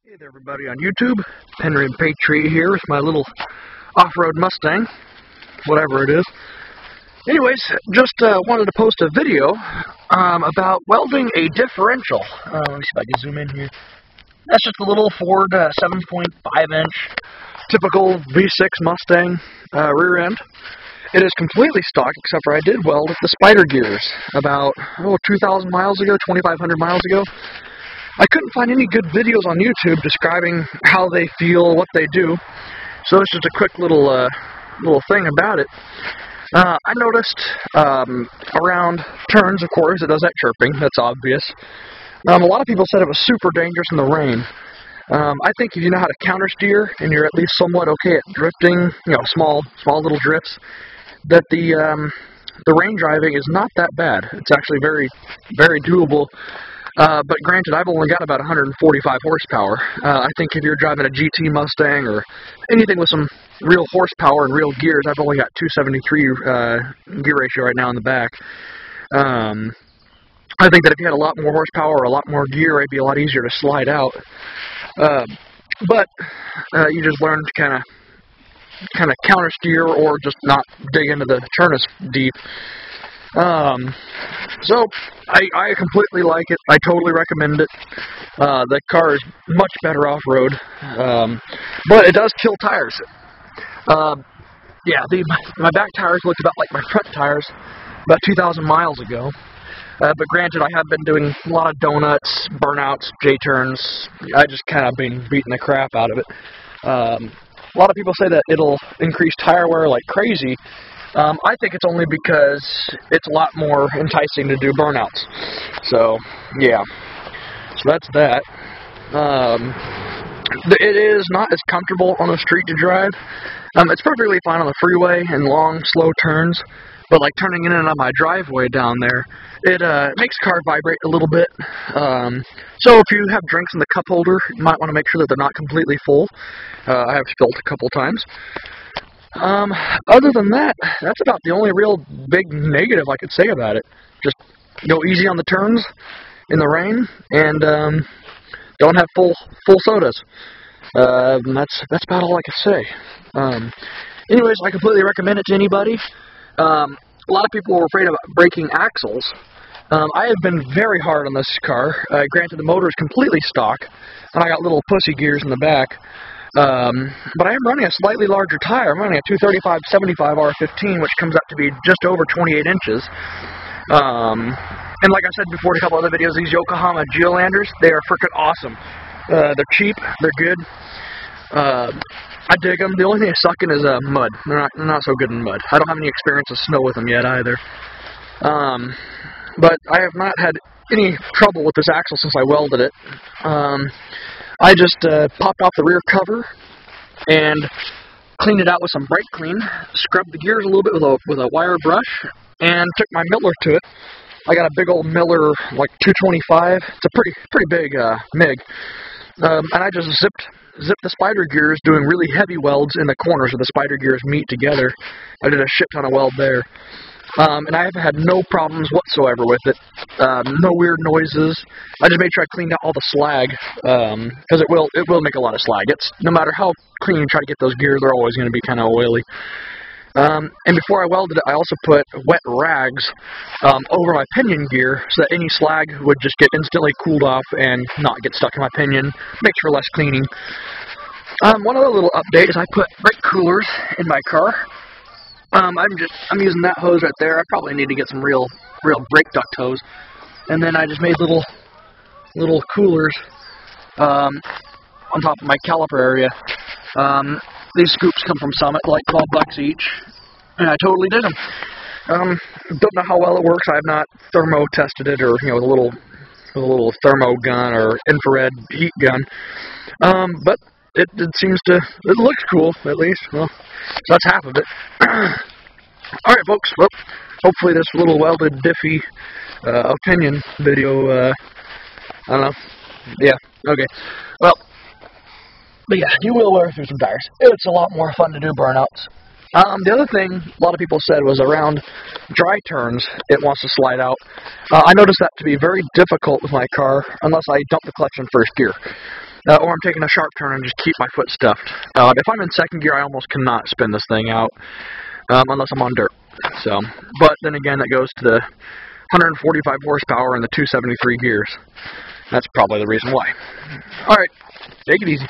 Hey there everybody on YouTube, Henry and Patriot here with my little off-road Mustang, whatever it is. Anyways, just wanted to post a video about welding a differential. Let me see if I can zoom in here. That's just a little Ford 7.5-inch typical V6 Mustang rear end. It is completely stock, except for I did weld the spider gears about 2,000 miles ago, 2,500 miles ago. I couldn't find any good videos on YouTube describing how they feel, what they do, so it's just a quick little thing about it. I noticed around turns, of course, it does that chirping, that's obvious. A lot of people said it was super dangerous in the rain. I think if you know how to counter steer and you're at least somewhat okay at drifting, small little drifts, that the rain driving is not that bad. It's actually very, very doable. But granted, I've only got about 145 horsepower. I think if you're driving a GT Mustang or anything with some real horsepower and real gears, I've only got 273 gear ratio right now in the back. I think that if you had a lot more horsepower or a lot more gear, it'd be a lot easier to slide out. But you just learn to kind of counter steer or just not dig into the turn as deep. So I completely like it. I totally recommend it. The car is much better off-road, but it does kill tires. Yeah, my back tires looked about like my front tires about 2,000 miles ago. But granted, I have been doing a lot of donuts, burnouts, J-turns. I just kind of been beating the crap out of it. A lot of people say that it'll increase tire wear like crazy. I think it's only because it's a lot more enticing to do burnouts. So, yeah. So that's that. It is not as comfortable on the street to drive. It's perfectly fine on the freeway and long, slow turns. But like turning in and out of my driveway down there, it makes the car vibrate a little bit. So if you have drinks in the cup holder, you might want to make sure that they're not completely full. I have spilled a couple times. Other than that, that's about the only real big negative I could say about it. Just go easy on the turns in the rain, and don't have full sodas. That's about all I can say. Anyways, I completely recommend it to anybody. A lot of people were afraid of breaking axles. I have been very hard on this car. Granted, the motor is completely stock, and I got little pussy gears in the back. But I am running a slightly larger tire. I'm running a 235/75 R15, which comes up to be just over 28 inches. And like I said before in a couple other videos, these Yokohama Geolanders, they are freaking awesome. They're cheap, they're good. I dig them. The only thing they suck in is mud. They're not so good in mud. I don't have any experience with snow with them yet either. But I have not had any trouble with this axle since I welded it. I just popped off the rear cover and cleaned it out with some brake clean, scrubbed the gears a little bit with a wire brush, and took my Miller to it. I got a big old Miller, like 225. It's a pretty big MIG. And I just zipped the spider gears, doing really heavy welds in the corners where the spider gears meet together. I did a shit ton of weld there. And I have had no problems whatsoever with it. No weird noises. I just made sure I cleaned out all the slag, because it will make a lot of slag. No matter how clean you try to get those gears, they're always going to be kind of oily. And before I welded it, I also put wet rags over my pinion gear so that any slag would just get instantly cooled off and not get stuck in my pinion. Makes for less cleaning. One other little update is I put brake coolers in my car. I'm using that hose right there. I probably need to get some real brake duct hose. And then I just made little coolers on top of my caliper area. These scoops come from Summit, like $12 each, and I totally did them. Don't know how well it works. I have not thermo tested it, or with a little thermo gun or infrared heat gun. But it seems to, it looks cool, at least. Well, so that's half of it. Alright, folks, well, hopefully this little welded diffy opinion video, I don't know. Yeah, okay. Well, but yeah, you will wear through some tires. It's a lot more fun to do burnouts. The other thing a lot of people said was around dry turns, it wants to slide out. I noticed that to be very difficult with my car unless I dump the clutch in first gear. or I'm taking a sharp turn and just keep my foot stuffed. If I'm in second gear, I almost cannot spin this thing out unless I'm on dirt. So, but then again, that goes to the 145 horsepower and the 273 gears. That's probably the reason why. All right, take it easy.